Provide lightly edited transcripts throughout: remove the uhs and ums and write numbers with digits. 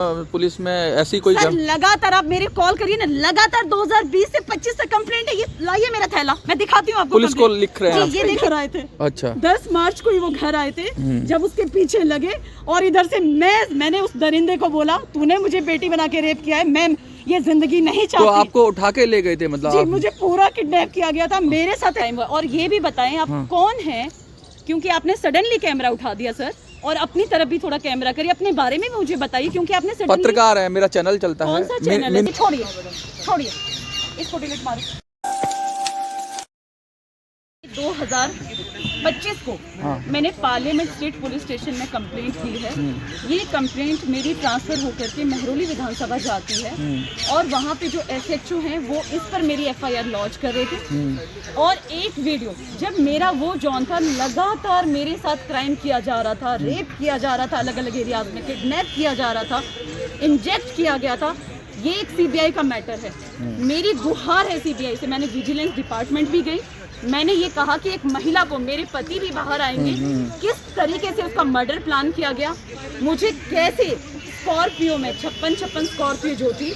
Police में ऐसी कोई सर, लगातार आप मेरे कॉल करिए ना, लगातार 2020 से 25 तक कंप्लेंट है। ये लाइए मेरा थैला, मैं दिखाती हूँ आपको। पुलिस को लिख रहे हैं जी, ये लेकर आए थे। अच्छा, 10 मार्च को ही वो घर आए थे। जब उसके पीछे लगे और इधर से मैंने उस दरिंदे को बोला, तूने मुझे बेटी बना के रेप किया है, मैं ये जिंदगी नहीं चाहती। तो आपको उठा के ले गए थे मतलब? जी, मुझे पूरा किडनैप किया गया था मेरे साथ टाइम। और ये भी बताएं आप कौन है, क्योंकि आपने सडनली कैमरा उठा दिया सर, और अपनी तरफ भी थोड़ा कैमरा करिए, अपने बारे में मुझे बताइए, क्योंकि आपने पत्रकार है, मेरा चैनल चलता है। कौन सा चैनल है? छोड़िए इसको डिलीट मारो। 2025 को मैंने पार्लियामेंट स्टेट पुलिस स्टेशन में कंप्लेंट की है। ये कंप्लेंट मेरी ट्रांसफर होकर के महरौली विधानसभा जाती है, और वहाँ पे जो SHO हैं वो इस पर मेरी FIR लॉन्च कर रहे थे। और एक वीडियो, जब मेरा वो जॉन था, लगातार मेरे साथ क्राइम किया जा रहा था, रेप किया जा रहा था, अलग अलग एरियाज में किडनैप किया जा रहा था, इंजेक्ट किया गया था। ये एक CBI का मैटर है। मेरी गुहार है CBI से। मैंने विजिलेंस डिपार्टमेंट भी गई, मैंने ये कहा कि एक महिला को, मेरे पति भी बाहर आएंगे, किस तरीके से उसका मर्डर प्लान किया गया, मुझे कैसे स्कॉर्पियो में 56 स्कॉर्पियो जो थी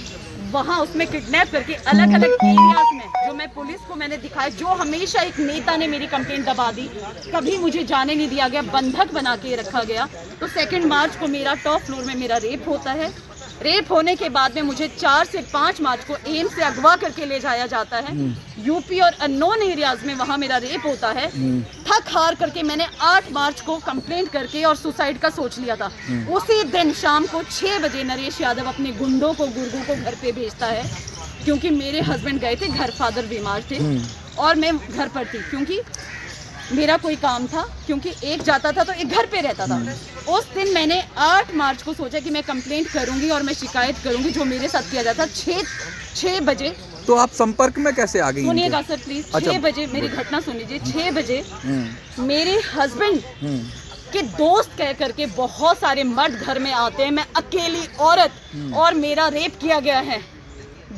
वहाँ उसमें किडनैप करके अलग अलग एरियाज में, जो मैं पुलिस को मैंने दिखाया, जो हमेशा एक नेता ने मेरी कंप्लेंट दबा दी, कभी मुझे जाने नहीं दिया गया, बंधक बना के रखा गया। तो 2 मार्च को मेरा टॉप फ्लोर में मेरा रेप होता है। रेप होने के बाद में मुझे 4 से 5 मार्च को एम्स से अगवा करके ले जाया जाता है। यूपी और अननोन एरियाज में वहाँ मेरा रेप होता है। थक हार करके मैंने 8 मार्च को कंप्लेंट करके और सुसाइड का सोच लिया था। उसी दिन शाम को 6 बजे नरेश यादव अपने गुंडों को, गुर्गों को घर पे भेजता है, क्योंकि मेरे हस्बैंड गए थे घर, फादर बीमार थे और मैं घर पर थी, क्योंकि मेरा कोई काम था, क्योंकि एक जाता था तो एक घर पे रहता था। उस दिन मैंने 8 मार्च को सोचा कि मैं कंप्लेंट करूंगी और मैं शिकायत करूंगी जो मेरे साथ किया जाता। 6 बजे। तो आप संपर्क में कैसे आ गई? सुनिएगा सर प्लीज। 6 बजे मेरी घटना सुन लीजिए। 6 बजे मेरे हस्बैंड के दोस्त कह करके बहुत सारे मर्द घर में आते हैं, मैं अकेली औरत, और मेरा रेप किया गया है,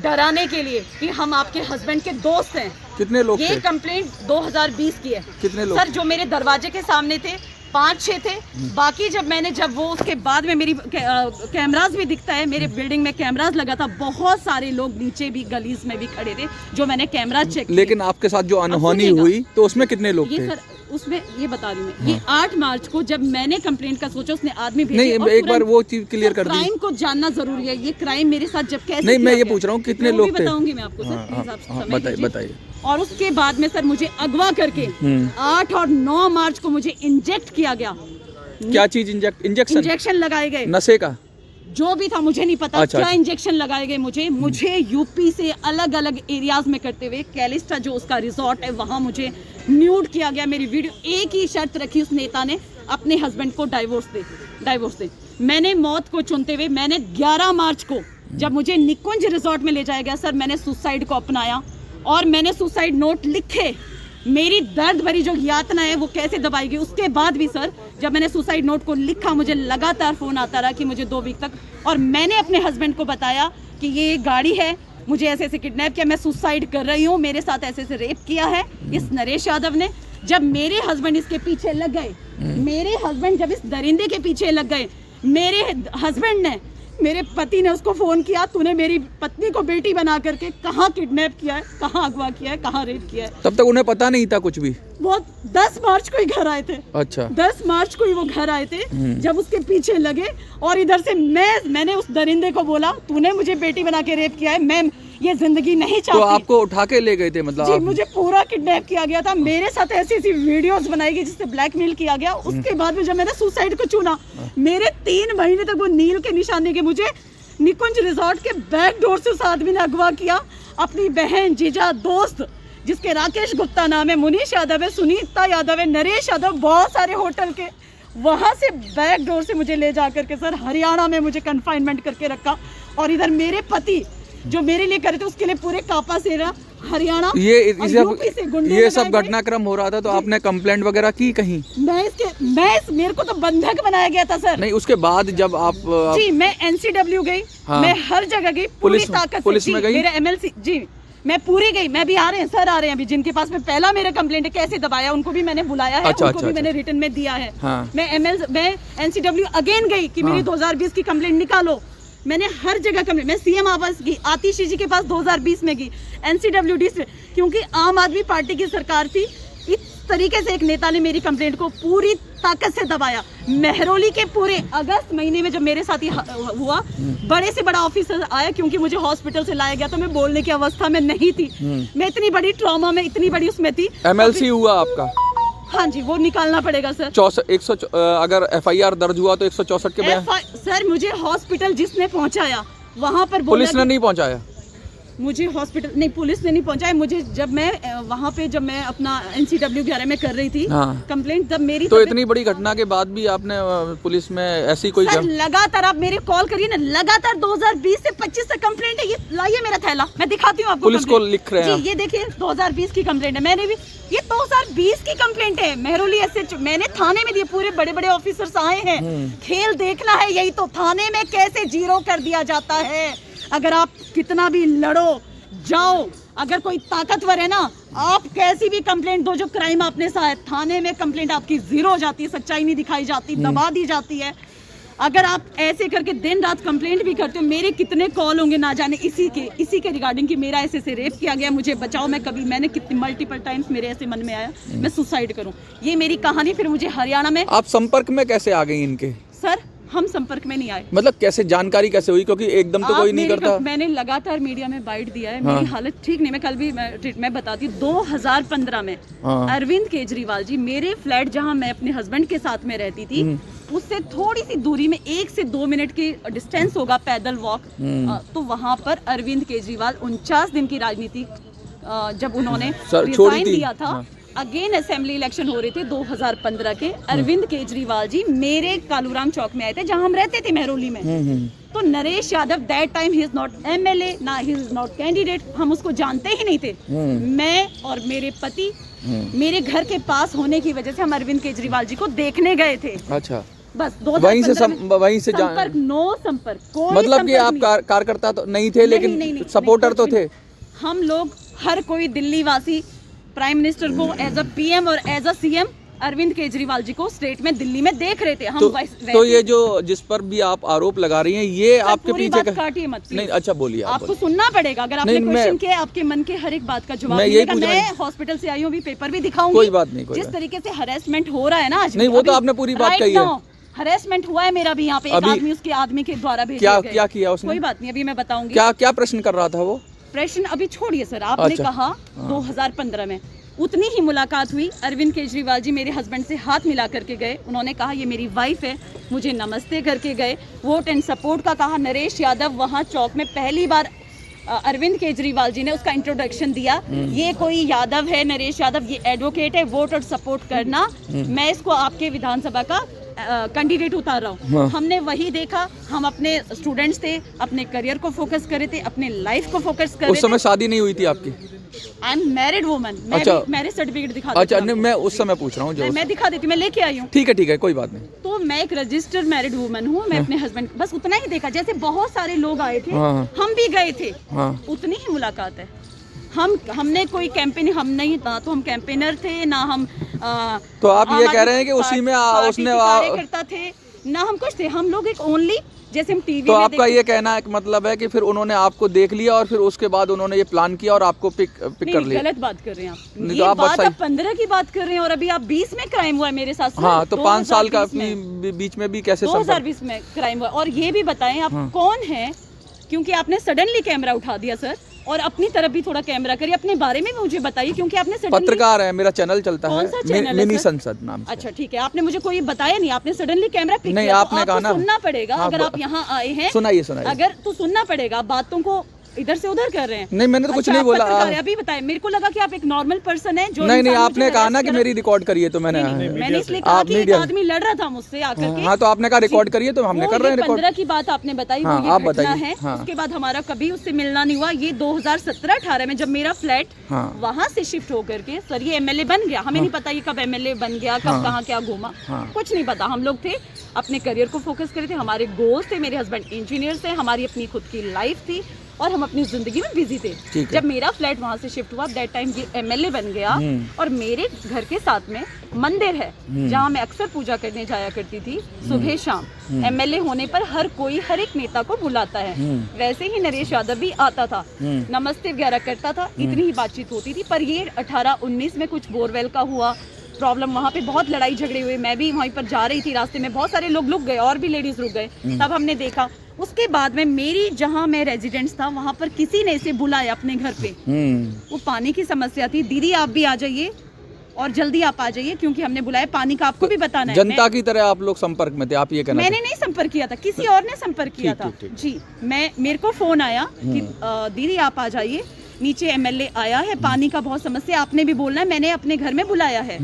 डराने के लिए कि हम आपके हस्बैंड के दोस्त हैं। कितने लोग ये थे? कंप्लेंट 2020 की है। कितने लोग? सर, जो मेरे दरवाजे के सामने थे 5-6 थे। बाकी जब वो उसके बाद में मेरी कैमरास भी दिखता है, मेरे बिल्डिंग में कैमरास लगा था, बहुत सारे लोग नीचे भी गलीज में भी खड़े थे जो मैंने कैमरा चेक। लेकिन आपके साथ जो अनहोनी हुई तो उसमें कितने लोग थे? सर, उसमें ये बता रही हूँ, ये 8 मार्च को जब मैंने कंप्लेंट का सोचा, उसने आदमी भेजे। नहीं, एक बार वो चीज क्लियर कर दी। क्राइम को जानना जरूरी है। ये क्राइम मेरे साथ जब कैसे? नहीं, मैं ये पूछ रहा हूँ कितने लोग थे? बताऊंगी मैं आपको सर, प्लीज आप समय दीजिए। बताइए। और उसके बाद में सर मुझे अगवा करके 8 और 9 मार्च को मुझे इंजेक्ट किया गया। क्या चीज? इंजेक्शन लगाए गए, नशे का जो भी था मुझे नहीं पता। अच्छा, क्या इंजेक्शन लगाए गए मुझे यूपी से अलग अलग एरियाज में करते हुए, कैलिस्टा जो उसका रिजॉर्ट है वहां मुझे न्यूड किया गया। मेरी वीडियो, एक ही शर्त रखी उस नेता ने, अपने हस्बैंड को डाइवोर्स दे। मैंने मौत को चुनते हुए, मैंने 11 मार्च को जब मुझे निकुंज रिजॉर्ट में ले जाया गया सर, मैंने सुसाइड को अपनाया और मैंने सुसाइड नोट लिखे। मेरी दर्द भरी जो यातना है वो कैसे दबाई गई। उसके बाद भी सर, जब मैंने सुसाइड नोट को लिखा, मुझे लगातार फोन आता रहा कि मुझे 2 वीक तक, और मैंने अपने हस्बैंड को बताया कि ये गाड़ी है, मुझे ऐसे ऐसे किडनैप किया, मैं सुसाइड कर रही हूँ, मेरे साथ ऐसे ऐसे रेप किया है इस नरेश यादव ने। जब मेरे हस्बैंड इसके पीछे लग गए, मेरे हस्बैंड जब इस दरिंदे के पीछे लग गए, मेरे हस्बैंड ने, मेरे पति ने उसको फोन किया, तूने मेरी पत्नी को बेटी बना करके कहाँ किडनैप किया है, कहाँ अगवा किया है, कहाँ रेप किया है। तब तक उन्हें पता नहीं था कुछ भी? वो 10 मार्च को ही घर आए थे। अच्छा, 10 मार्च को ही वो घर आए थे। जब उसके पीछे लगे और इधर से मैंने उस दरिंदे को बोला, तूने मुझे बेटी बना के रेप किया है, मैं ये जिंदगी नहीं चाहती। तो आपको उठा के ले गए थे मतलब? जी, मुझे पूरा किडनैप किया गया था। मेरे साथ ऐसी ऐसी वीडियोस बनाई गई जिससे ब्लैकमेल किया गया। उसके बाद में जब मैंने सुसाइड को चुना, मेरे 3 महीने तक वो नील के निशान देके मुझे निकुंज रिजॉर्ट के बैक डोर से उस आदमी ने अगवा किया। अपनी बहन, जीजा, दोस्त, जिसके राकेश गुप्ता नाम है, मुनीश यादव है, सुनीता यादव है, नरेश यादव, बहुत सारे होटल के, वहां से बैक डोर से मुझे ले जा करके सर हरियाणा में मुझे कन्फाइनमेंट करके रखा। और इधर मेरे पति जो मेरे लिए करे थे, उसके लिए पूरे कापा सेरा, हरियाणा, ये सब घटनाक्रम हो रहा था। तो आपने कंप्लेंट वगैरह की कहीं? मेरे को तो बंधक बनाया गया था सर। नहीं, उसके बाद जब आप जी, मैं NCW गई, मैं हर जगह गई, पूरी ताकत पुलिस में गई, मेरा MLC, जी मैं पूरी गई। मैं भी आ रहे हैं सर, आ रहे हैं अभी, जिनके पास में पहला मेरा कंप्लेंट है, कैसे दबाया, उनको भी मैंने बुलाया है। उनको भी मैंने रिटर्न में दिया है। मैं NCW अगेन गई कि मेरी 2020 की कंप्लेंट निकालो। मैंने हर जगह कंप्लेंट, मैं सीएम आवास गई, आतिशी जी के पास 2020 में गई, एनसीडब्ल्यूडी से, क्योंकि आम आदमी पार्टी की सरकार थी। इस तरीके से एक नेता ने मेरी कंप्लेंट को पूरी ताकत से दबाया। महरौली के पूरे अगस्त महीने में जब मेरे साथ ही हुआ, बड़े से बड़ा ऑफिसर आया, क्योंकि मुझे हॉस्पिटल से लाया गया तो मैं बोलने की अवस्था में नहीं थी। मैं इतनी बड़ी ट्रॉमा में, इतनी बड़ी उसमें थी। MLC हुआ आपका? हाँ जी, वो निकालना पड़ेगा सर। 64 अगर FIR दर्ज हुआ तो 164 के बयान। सर मुझे हॉस्पिटल जिसने पहुंचाया वहाँ पर पुलिस ने नहीं पहुंचाया? मुझे हॉस्पिटल नहीं, पुलिस ने नहीं पहुंचाया मुझे। जब मैं वहाँ पे जब मैं अपना NCW 11 में कर रही थी कंप्लेंट, जब मेरी तो इतनी बड़ी घटना के बाद भी आपने पुलिस में ऐसी कोई लगातार, आप मेरे कॉल करिए ना, लगातार 2020 से 25 तक कंप्लेंट है। ये लाइए मेरा थैला, मैं दिखाती हूँ आपको। पुलिस को लिख रहे हैं जी, ये देखिए 2020 की कंप्लेंट है। मैंने भी ये 2020 की कंप्लेंट है। महरौली SHO मैंने थाने में दिए, पूरे बड़े बड़े ऑफिसर्स आए हैं। खेल देखना है यही तो, थाने में कैसे जीरो कर दिया जाता है। अगर आप कितना भी लड़ो जाओ, अगर कोई ताकतवर है ना, आप कैसी भी कंप्लेंट दो, जो क्राइम आपने सहा है, थाने में कंप्लेंट आपकी जीरो हो जाती है, सच्चाई नहीं दिखाई जाती, दबा दी जाती है। अगर आप ऐसे करके दिन रात कंप्लेंट भी करते हो, मेरे कितने कॉल होंगे ना जाने इसी के रिगार्डिंग कि मेरा ऐसे से रेप किया गया, मुझे बचाओ। मैंने कितनी मल्टीपल टाइम्स मेरे ऐसे मन में आया मैं सुसाइड करूं। ये मेरी कहानी। फिर मुझे हरियाणा में। आप संपर्क में कैसे आ गई इनके? सर हम संपर्क में नहीं आए। मतलब कैसे, जानकारी कैसे हुई? क्योंकि एकदम तो कोई नहीं करता। मैंने लगातार मीडिया में बाइट दिया है। मेरी हालत ठीक नहीं, मैं कल भी मैं बताती हूँ। 2015 में अरविंद केजरीवाल जी, मेरे फ्लैट जहाँ मैं अपने हस्बैंड के साथ में रहती थी, उससे थोड़ी सी दूरी में 1 से 2 मिनट की डिस्टेंस होगा पैदल वॉक, तो वहाँ पर अरविंद केजरीवाल 49 दिन की राजनीति जब उन्होंने रिजाइन दिया था, अगेन असेंबली इलेक्शन हो रहे थे 2015 के, अरविंद केजरीवाल जी मेरे कालूराम चौक में आए थे, जहां हम रहते थे महरौली में। तो Naresh Yadav that time he is not MLA, ना ही इज नॉट कैंडिडेट, हम उसको जानते ही नहीं थे। मैं और मेरे पति मेरे घर के पास होने की वजह से हम अरविंद केजरीवाल जी को देखने गए थे। अच्छा, बस वहीं से संपर्क, नो संपर्क, कोई मतलब कि आप कार्यकर्ता तो नहीं थे, लेकिन सपोर्टर तो थे। हम लोग हर कोई दिल्ली वासी प्राइम मिनिस्टर को एज अ PM और as a CM Arvind Kejriwal ji को स्टेट में दिल्ली में देख रहे थे हम। तो ये जो जिस पर भी आप आरोप लगा रही हैं, ये आपके पीछे का काटिए मत नहीं। अच्छा बोलिए, आपको सुनना पड़ेगा। अगर आपने क्वेश्चन किया, आपके मन के हर एक बात का जवाब मिलेगा। मैं हॉस्पिटल से आई हूँ, अभी पेपर भी दिखाऊंगी। कोई बात नहीं। जिस तरीके से हरेसमेंट हो रहा है ना आज, नहीं वो तो आपने पूरी बात कही है। हरेसमेंट हुआ है मेरा भी यहाँ पे, एक आदमी उसके आदमी के द्वारा भेजा गया। क्या किया उसने? कोई बात नहीं, अभी मैं बताऊंगी। क्या प्रश्न कर रहा था वो? प्रश्न अभी छोड़िए सर। आपने कहा 2015 में उतनी ही मुलाकात हुई। अरविंद केजरीवाल जी मेरे हस्बैंड से हाथ मिला करके गए। उन्होंने कहा ये मेरी वाइफ है, मुझे नमस्ते करके गए। वोट एंड सपोर्ट का कहा। नरेश यादव वहाँ चौक में पहली बार अरविंद केजरीवाल जी ने उसका इंट्रोडक्शन दिया। ये कोई यादव है, नरेश यादव, ये एडवोकेट है, वोट और सपोर्ट करना। मैं इसको आपके विधानसभा का कैंडिडेट उतार रहा हूँ। हमने वही देखा। हम अपने स्टूडेंट्स थे, अपने करियर को फोकस कर रहे थे, अपने लाइफ को फोकस कर रहे थे। उस समय शादी नहीं हुई थी आपकी? I am married woman. अच्छा, मैरिज सर्टिफिकेट दिखा। अच्छा, मैं उस समय पूछ रहा हूँ। मैं दिखा देती, मैं लेके आई हूँ। ठीक है, कोई बात नहीं। तो मैं एक रजिस्टर्ड मैरिड वुमन हूँ। मैं अपने हस्बैंड बस उतना ही देखा। जैसे बहुत सारे लोग आए थे, हम भी गए थे, उतनी ही मुलाकात है। हमने कोई कैंपेन, हम नहीं था तो हम कैंपेनर थे ना हम तो आप ये कह रहे हैं कि उसी में उसने कार्यकर्ता थे ना हम कुछ थे। हम लोग एक ओनली जैसे हम टीवी तो में आपका ये कहना है कि मतलब है कि फिर उन्होंने आपको देख लिया और फिर उसके बाद उन्होंने ये प्लान किया और आपको पिक कर लिया? गलत बात कर रहे हैं आप। ये बात आप 15 की बात कर रहे हैं और अभी आप 20 में क्राइम हुआ है मेरे साथ। हाँ, तो 5 साल का बीच में भी कैसे? 2020 में क्राइम हुआ। और ये भी बताएं आप कौन है, क्योंकि आपने सडनली कैमरा उठा दिया सर। और अपनी तरफ भी थोड़ा कैमरा करिए, अपने बारे में मुझे बताइए, क्योंकि आपने पत्रकार है, मेरा चैनल चलता है, मिनी संसद नाम से। अच्छा ठीक है, आपने मुझे कोई बताया नहीं, आपने सडनली कैमरा पिक नहीं, किया। आपने कहा ना सुनना पड़ेगा। अगर आप यहाँ आए हैं, सुनाइए। अगर तो सुनना पड़ेगा, बातों को इधर से उधर कर रहे हैं। नहीं, मैंने तो कुछ नहीं बोला। अभी बताएं, मेरे को लगा कि आप एक नॉर्मल पर्सन है जो नहीं, आपने कहा ना कि मेरी रिकॉर्ड करिए, तो मैंने इसलिए कहा कि एक आदमी लड़ रहा था मुझसे आकर के। हाँ, तो आपने कहा रिकॉर्ड करिए, तो हमने कर रहे हैं रिकॉर्ड। 15 की बात आपने बताई, वो ये घटना है। उसके बाद हमारा कभी उससे मिलना नहीं हुआ। ये 2017-18 में जब मेरा फ्लैट वहाँ से शिफ्ट होकर के, सर ये MLA बन गया, हमें नहीं पता ये कब MLA बन गया, कब कहाँ क्या घूमा, कुछ नहीं पता। हम लोग थे अपने करियर को फोकस करे थे, हमारे गोल्स थे। मेरे हस्बैंड इंजीनियर थे, हमारी अपनी खुद की लाइफ थी। और हम अपनी जिंदगी में बिजी थे। ठीक है। जब मेरा फ्लैट वहाँ से शिफ्ट हुआ, दैट टाइम ये MLA बन गया और मेरे घर के साथ में मंदिर है जहाँ मैं अक्सर पूजा करने जाया करती थी सुबह शाम। MLA होने पर हर कोई हर एक नेता को बुलाता है। वैसे ही नरेश यादव भी आता था, नमस्ते वगैरह करता था, इतनी ही बातचीत होती थी। पर ये 18-19 में कुछ बोरवेल का हुआ प्रॉब्लम, वहाँ पे बहुत लड़ाई झगड़े हुए। मैं भी वहीं पर जा रही थी, रास्ते में बहुत सारे लोग रुक गए और भी लेडीज रुक गए। तब हमने देखा। उसके बाद में मेरी जहाँ मैं रेजिडेंस था वहाँ पर किसी ने इसे बुलाया अपने घर पे। वो पानी की समस्या थी, दीदी आप भी आ जाइए और जल्दी आप आ जाइए क्योंकि हमने बुलाया, पानी का आपको भी बताना है। जनता की तरह आप लोग संपर्क में थे, आप ये कहना? मैंने नहीं संपर्क किया था, किसी और ने संपर्क किया था जी। मेरे को फोन आया कि दीदी आप आ जाइए, नीचे MLA आया है, पानी का बहुत समस्या, आपने भी बोलना है, मैंने अपने घर में बुलाया है।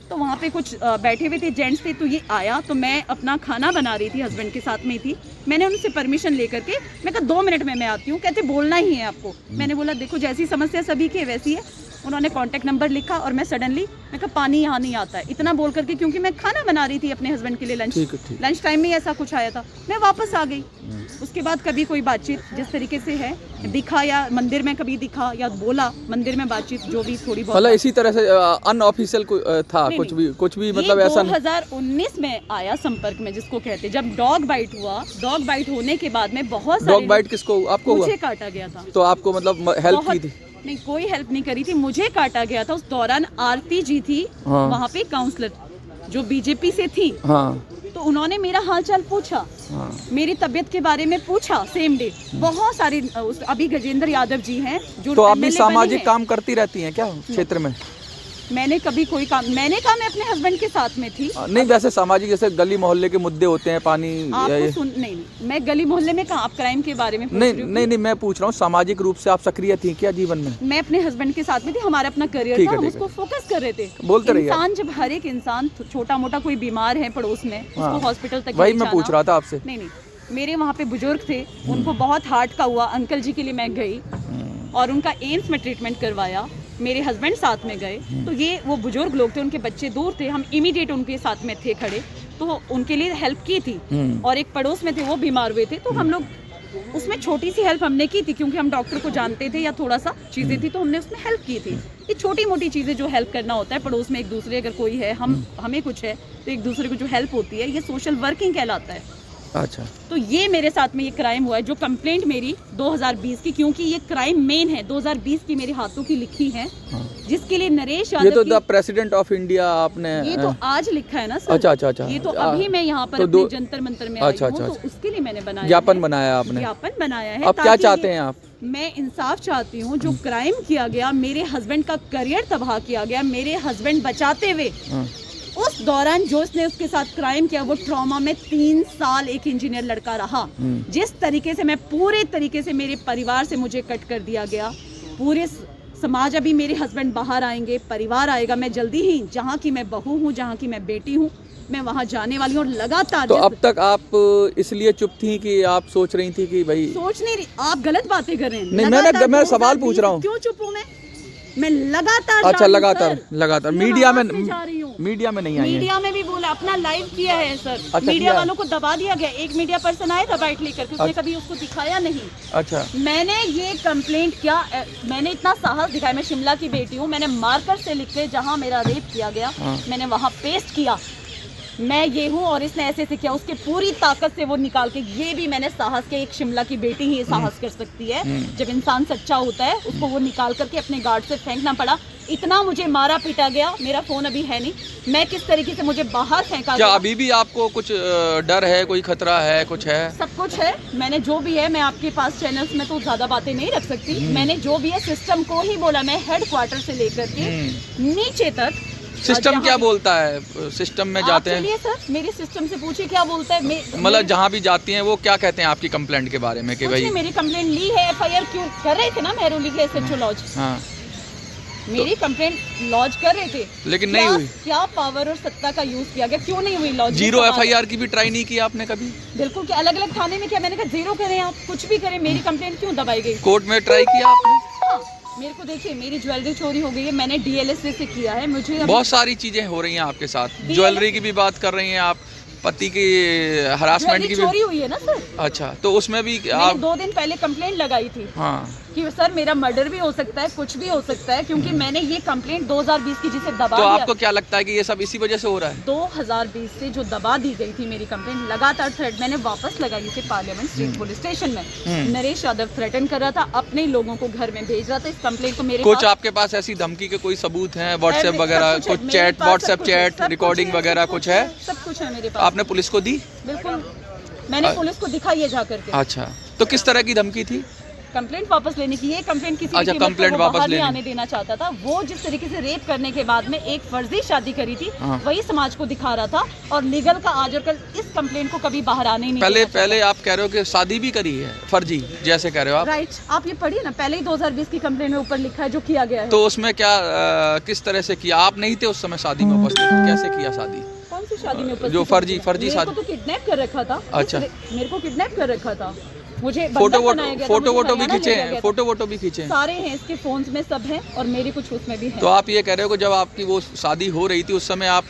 तो वहाँ पे कुछ बैठे हुए थे जेंट्स थे, तो ये आया, तो मैं अपना खाना बना रही थी, हस्बैंड के साथ में ही थी। मैंने उनसे परमिशन लेकर के मैं कहा 2 मिनट में मैं आती हूँ। कहते बोलना ही है आपको। मैंने बोला देखो जैसी समस्या सभी की है वैसी है। उन्होंने कांटेक्ट नंबर लिखा और मैं सडनली मैं कहा पानी यहाँ नहीं आता है, इतना बोल करके, क्योंकि मैं खाना बना रही थी अपने हस्बैंड के लिए लंच टाइम में ऐसा कुछ आया था, मैं वापस आ गई। उसके बाद कभी कोई बातचीत जिस तरीके से है दिखा, या मंदिर में कभी दिखा या बोला, मंदिर में बातचीत जो भी थोड़ी बहुत, मतलब इसी तरह से अनऑफिशियल था? कुछ भी मतलब ऐसा 2019 में आया संपर्क में, जिसको कहते जब डॉग बाइट हुआ। डॉग बाइट होने के बाद में बहुत सारे डॉग बाइट किसको? आपको हुआ? मुझे काटा गया था। तो आपको मतलब हेल्प की थी? नहीं, कोई हेल्प नहीं करी थी, मुझे काटा गया था। उस दौरान आरती जी थी वहाँ पे, काउंसलर जो बीजेपी से थी। तो उन्होंने मेरा हालचाल पूछा, मेरी तबीयत के बारे में पूछा सेम डे। बहुत सारे अभी गजेंद्र यादव जी हैं जो तो आप भी सामाजिक काम करती रहती हैं क्या क्षेत्र में? मैंने कभी कोई काम, मैंने कहा मैं अपने हस्बैंड के साथ में थी। नहीं, वैसे सामाजिक जैसे गली मोहल्ले के मुद्दे होते हैं, पानी आपको नहीं, मैं गली मोहल्ले में कहाँ, आप क्राइम के बारे में नहीं, मैं पूछ रहा हूँ सामाजिक रूप से आप सक्रिय थी क्या जीवन में? मैं अपने हस्बैंड के साथ में थी, हमारा अपना करियर था, हम उसको फोकस कर रहे थे। बोलते रहिए। इंसान जब हर एक इंसान छोटा मोटा कोई बीमार है पड़ोस में, उसको हॉस्पिटल तक, वही मैं पूछ रहा था आपसे। नहीं, मेरे वहाँ पे बुजुर्ग थे, उनको बहुत हार्ट का हुआ, अंकल जी के लिए मैं गई और उनका एम्स में ट्रीटमेंट करवाया। मेरे हस्बैंड साथ में गए, तो ये वो बुजुर्ग लोग थे, उनके बच्चे दूर थे, हम इमीडिएट उनके साथ में थे खड़े, तो उनके लिए हेल्प की थी। और एक पड़ोस में थे, वो बीमार हुए थे, तो हम लोग उसमें छोटी सी हेल्प हमने की थी, क्योंकि हम डॉक्टर को जानते थे या थोड़ा सा चीजें थी, तो हमने उसमें हेल्प की थी। ये छोटी मोटी चीजें जो हेल्प करना होता है पड़ोस में, एक दूसरे, अगर कोई है, हमें कुछ है तो एक दूसरे को जो हेल्प होती है, ये सोशल वर्किंग कहलाता है। अच्छा, तो ये मेरे साथ में ये क्राइम हुआ है, जो कंप्लेंट मेरी 2020 की, क्योंकि ये क्राइम मेन है 2020 की, मेरे हाथों की लिखी है, जिसके लिए नरेश यादव, ये तो द प्रेसिडेंट ऑफ इंडिया आपने, ये तो आज लिखा है ना सर। अच्छा, ये तो अभी मैं यहाँ पर अपने जंतर मंतर में आई हूँ, तो उसके लिए मैंने बनाया, ज्ञापन बनाया आपने, ज्ञापन बनाया है। अब क्या चाहते हैं आप? मैं इंसाफ चाहती हूँ। जो क्राइम किया गया, मेरे हस्बैंड का करियर तबाह किया गया, मेरे हस्बैंड बचाते हुए उस दौरान जो उसने उसके साथ क्राइम किया, वो ट्रॉमा में 3 साल एक इंजीनियर लड़का रहा। जिस तरीके से मैं पूरे तरीके से मेरे परिवार से मुझे कट कर दिया गया, पूरे समाज, अभी मेरे हस्बैंड बाहर आएंगे, परिवार आएगा, मैं जल्दी ही, जहाँ की मैं बहू हूँ, जहाँ की मैं बेटी हूँ, मैं वहाँ जाने वाली हूँ। और लगातार, तो अब तक आप इसलिए चुप थी कि आप सोच रही थी कि भाई, सोच नहीं रही, आप गलत बातें कर रहे हैं। नहीं, मैं सवाल पूछ रहा हूँ, क्यों चुप हूँ मैं लगातार। अच्छा, लगातार मीडिया में नहीं आई, मीडिया में भी बोला, अपना लाइव किया है सर। अच्छा, मीडिया वालों को दबा दिया गया। एक मीडिया पर्सन आया था बाइट लेकर, उसने कभी उसको दिखाया नहीं। अच्छा, मैंने ये कंप्लेंट किया, मैंने इतना साहस दिखाया। मैं शिमला की बेटी हूँ, मैंने मार्कर से लिख के जहाँ मेरा रेप किया गया, मैंने वहाँ पेस्ट किया, मैं ये हूँ और इसने ऐसे किया, उसके पूरी ताकत से वो निकाल के, ये भी मैंने साहस के, एक शिमला की बेटी ही साहस कर सकती है। जब इंसान सच्चा होता है, उसको वो निकाल करके अपने गार्ड से फेंकना पड़ा। इतना मुझे मारा पीटा गया, मेरा फोन अभी है नहीं, मैं किस तरीके से मुझे बाहर फेंका क्या गया। अभी भी आपको कुछ डर है, कोई खतरा है, कुछ है? सब कुछ है, मैंने जो भी है, मैं आपके पास चैनल्स में तो ज्यादा बातें नहीं रख सकती। मैंने जो भी है सिस्टम को ही बोला, मैं हेड क्वार्टर से लेकर के नीचे तक। सिस्टम क्या बोलता है? सिस्टम में जाते हैं सर, मेरे सिस्टम से पूछिए क्या बोलता है। मतलब जहाँ भी जाती हैं वो क्या कहते हैं आपकी कंप्लेंट के बारे में कि भाई मेरी कंप्लेंट ली है, FIR क्यों कर रहे थे ना मेहरौली के SHO लॉज। हाँ, मेरी कंप्लेंट लॉज कर रहे थे, लेकिन नहीं हुई। क्या पावर और सत्ता का यूज किया गया, क्यों नहीं हुई लॉज? 0 FIR की भी ट्राई नहीं की आपने कभी? बिल्कुल, क्या अलग अलग थाने में, क्या मैंने कहा 0 करें, आप कुछ भी करें, मेरी कंप्लेंट क्यों दबाई गई? कोर्ट में ट्राई किया आपने? हाँ, मेरे को देखिए, मेरी ज्वेलरी चोरी हो गई है, मैंने DLSA से किया है। मुझे बहुत सारी चीजें हो रही हैं आपके साथ, ज्वेलरी की भी बात कर रही हैं आप, पति की हरासमेंट की चोरी भी। हुई है ना सर। अच्छा, तो उसमें भी मैंने आप 2 दिन पहले कंप्लेंट लगाई थी हाँ कि सर मेरा मर्डर भी हो सकता है, कुछ भी हो सकता है, क्योंकि मैंने ये कंप्लेंट 2020 की जिसे दबा तो दिया। आपको क्या लगता है कि ये सब इसी वजह से हो रहा है? 2020 से जो दबा दी गई थी मेरी कंप्लेंट, लगातार थ्रेट मैंने वापस लगाई इसे पार्लियामेंट स्ट्रीट पुलिस स्टेशन में। नरेश यादव थ्रेटन कर रहा था, अपने लोगों को घर में भेज रहा था। इस कंप्लेंट को मेरे कुछ पास आपके पास ऐसी धमकी के कोई सबूत हैं, व्हाट्सएप सब वगैरह, कुछ है, कुछ मेरे चैट, पास व्हाट्सएप सब कुछ है, चैट, सब कुछ रिकॉर्डिंग है, वगैरह सब कुछ है? सब कुछ है मेरे पास। आपने पुलिस को दी? बिल्कुल, मैंने पुलिस को दिखाई है जा करके। अच्छा, तो किस तरह की धमकी थी? कंप्लेंट वापस लेने की। ये कंप्लेंट किसी अच्छा, भी कीमत पर कंप्लेंट वो वापस बाहर नहीं लेने। आने देना चाहता था। वो जिस तरीके से रेप करने के बाद में एक फर्जी शादी करी थी, हाँ। वही समाज को दिखा रहा था और लीगल का आज और कल इस कंप्लेंट को कभी बाहर आने ही नहीं पहले आप कह रहे हो कि शादी भी करी है फर्जी, जैसे कह रहे हो आप। राइट, आप ये पढ़िए ना, पहले ही 2020 की कंप्लेंट में ऊपर लिखा है जो किया गया है। तो उसमें क्या किस तरह से किया? आप नहीं थे उस समय शादी में उपस्थित, कैसे किया शादी? कौन सी शादी में उपस्थित जो फर्जी मेरे शादी। को तो किडनैप कर रखा था। अच्छा। मेरे को किडनैप कर रखा था, मुझे फोटो बंधक बनाया गया था, फोटो मुझे वोटो भी हरियाणा खींचे ले जाया हैं, गया था। फोटो वोटो भी खींचे हैं। सारे हैं इसके फोन्स में, सब हैं और मेरी कुछ उसमें भी है। तो आप ये कह रहे हो कि जब आपकी वो शादी हो रही थी उस समय आप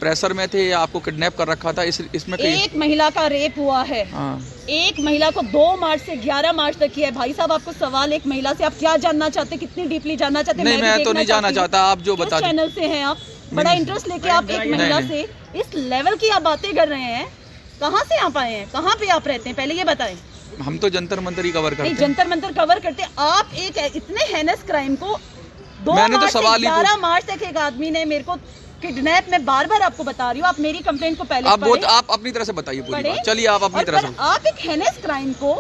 प्रेशर में थे या आपको किडनैप कर रखा था? इसमें कहीं एक महिला का रेप हुआ है। हाँ। एक महिला को 2 मार्च से 11 मार्च तक किया है। भाई साहब, आपको सवाल, एक महिला से आप क्या जानना चाहते, कितनी डीपली जानना चाहते? नहीं, भी मैं तो देखना नहीं जानना चाहती हूँ। चाहता, आप जो किस बता दें। चैनल से हैं आप? बड़ा इंटरेस्ट लेके आप एक महिला से इस लेवल की आप बातें कर रहे हैं। कहाँ से आप आए हैं, कहाँ पे आप रहते हैं, पहले ये बताएं। हम तो जंतर मंतर ही कवर नहीं, करते हैं। जंतर मंतर कवर करते, आप एक इतने हेनस क्राइम को 2 मैंने तो मार्च से सवाल ही 11 मार्च तक एक आदमी ने मेरे को किडनैप में बार-बार आपको बता रही हूँ, आप मेरी कंप्लेंट को पहले पढ़ें। आप अपनी तरह से बताइए पूरी पढ़ें। बात। चलिए आप अपनी और तरह पर से। आप एक हेनेस क्राइम को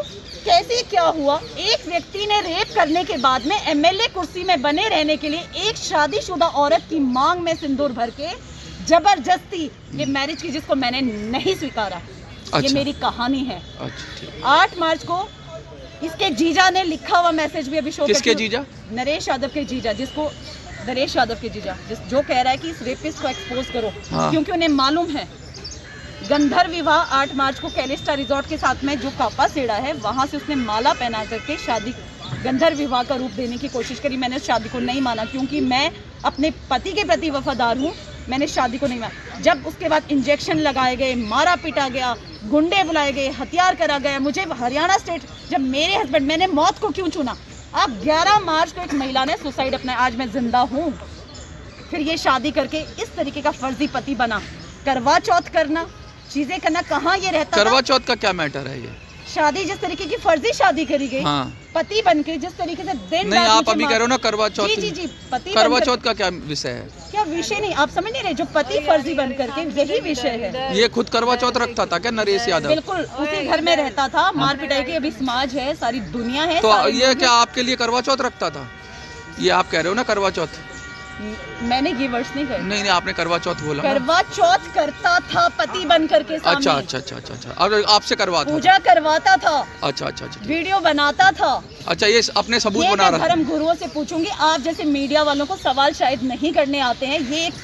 कैसे, क्या हुआ? एक व्यक्ति ने रेप करने के बाद में एमएलए कुर्सी में बने रहने के लिए एक शादीशुदा औरत की मांग में सिंदूर भर के जबरदस्ती ये मैरिज की, जिसको मैंने नहीं स्वीकारा। ये अच्छा। मेरी कहानी है। अच्छा, ठीक। 8 मार्च को इसके जीजा ने लिखा हुआ मैसेज भी अभी शो किसके करती हूँ। जीजा? नरेश यादव के जीजा, जिसको नरेश यादव के जीजा जो कह रहा है कि इस रेपिस्ट को एक्सपोज करो। हाँ। क्योंकि उन्हें मालूम है गंधर्व विवाह 8 मार्च को कैलिस्टा रिजॉर्ट के साथ में जो कापा सेड़ा है, वहां से उसने माला पहना करके शादी, गंधर्व विवाह का रूप देने की कोशिश करी। मैंने शादी को नहीं माना क्योंकि मैं अपने पति के प्रति वफादार हूँ। मैंने शादी को नहीं माना। जब उसके बाद इंजेक्शन लगाए गए, मारा पीटा गया, गुंडे बुलाए गए, हथियार करा गया, मुझे हरियाणा स्टेट, जब मेरे हस्बैंड, मैंने मौत को क्यों चुना? अब 11 मार्च को एक महिला ने सुसाइड अपना, आज मैं जिंदा हूँ। फिर ये शादी करके इस तरीके का फर्जी पति बना, करवा चौथ करना, चीजें करना, कहाँ ये रहता था? करवा चौथ का क्या मैटर है ये? शादी जिस तरीके की फर्जी शादी करी गई, हाँ। पति बनके जिस तरीके से दिन नहीं, रात आप मुझे अभी कह रहे हो ना करवा चौथ। जी, पति करवा बनकर- चौथ का क्या विषय है? क्या विषय नहीं, आप समझ नहीं रहे, जो पति फर्जी बन करके यही विषय है। ये खुद करवा चौथ रखता था क्या नरेश यादव? बिल्कुल, उसी घर में रहता था। मार पिटाई की अभी समाज है, सारी दुनिया है। तो सारे ये लोग क्या आपके लिए करवा चौथ रखता था? ये आप कह रहे हो ना करवा चौथ? मैंने ये वर्ड्स नहीं कहे। नहीं, आपने करवा चौथ बोला ना। करवा चौथ करता था पति बन करके सामने। अच्छा। और आपसे करवाता था? पूजा करवाता था, अच्छा। वीडियो बनाता था। अच्छा, ये अपने सबूत ये बना मैं रहा धर्म गुरुओं से पूछूंगी, आप जैसे मीडिया वालों को सवाल शायद नहीं करने आते हैं। ये एक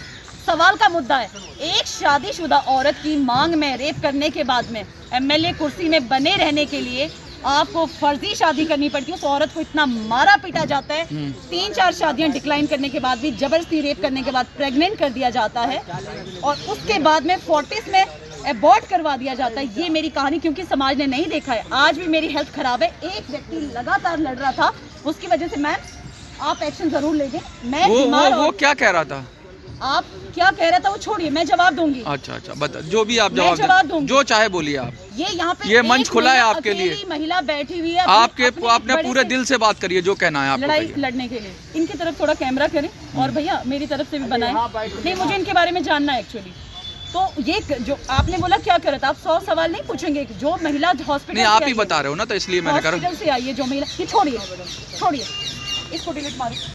सवाल का मुद्दा है। एक शादीशुदा औरत की मांग में रेप करने के बाद में एमएलए कुर्सी में बने रहने के लिए आपको फर्जी शादी करनी पड़ती है। उस औरत को इतना मारा पीटा जाता है, 3-4 शादियां डिक्लाइन करने के बाद भी जबरदस्ती रेप करने के बाद प्रेग्नेंट कर दिया जाता है और उसके बाद में 40s में एबॉर्ट करवा दिया जाता है। ये मेरी कहानी, क्योंकि समाज ने नहीं देखा है। आज भी मेरी हेल्थ खराब है। एक व्यक्ति लगातार लड़ रहा था, उसकी वजह से मैम आप एक्शन जरूर लेंगे। मैं बीमार वो क्या कह रहा था? आप क्या कह रहा था वो छोड़िए, मैं जवाब दूंगी। अच्छा, बता, जो भी आप मैं जवाब जवाब दूंगी। जो चाहे बोलिए आप। ये यहाँ पे ये एक मंच खुला है आपके अकेली लिए। महिला बैठी हुई है आपने बड़े पूरे से दिल से बात करिए, जो कहना है आपको लड़ाई कहिए। लड़ने के लिए। इनकी तरफ थोड़ा कैमरा करें और भैया मेरी तरफ से भी बनाएं। नहीं, मुझे इनके बारे में जानना है एक्चुअली। तो ये जो आपने बोला क्या कर रहा था, आप 100 सवाल नहीं पूछेंगे। जो महिला हॉस्पिटल नहीं, आप ही बता रहे हो ना, तो इसलिए मैंने कहा। हॉस्पिटल से आई है जो महिला, ये छोड़िए, इसको डिलीट मारो।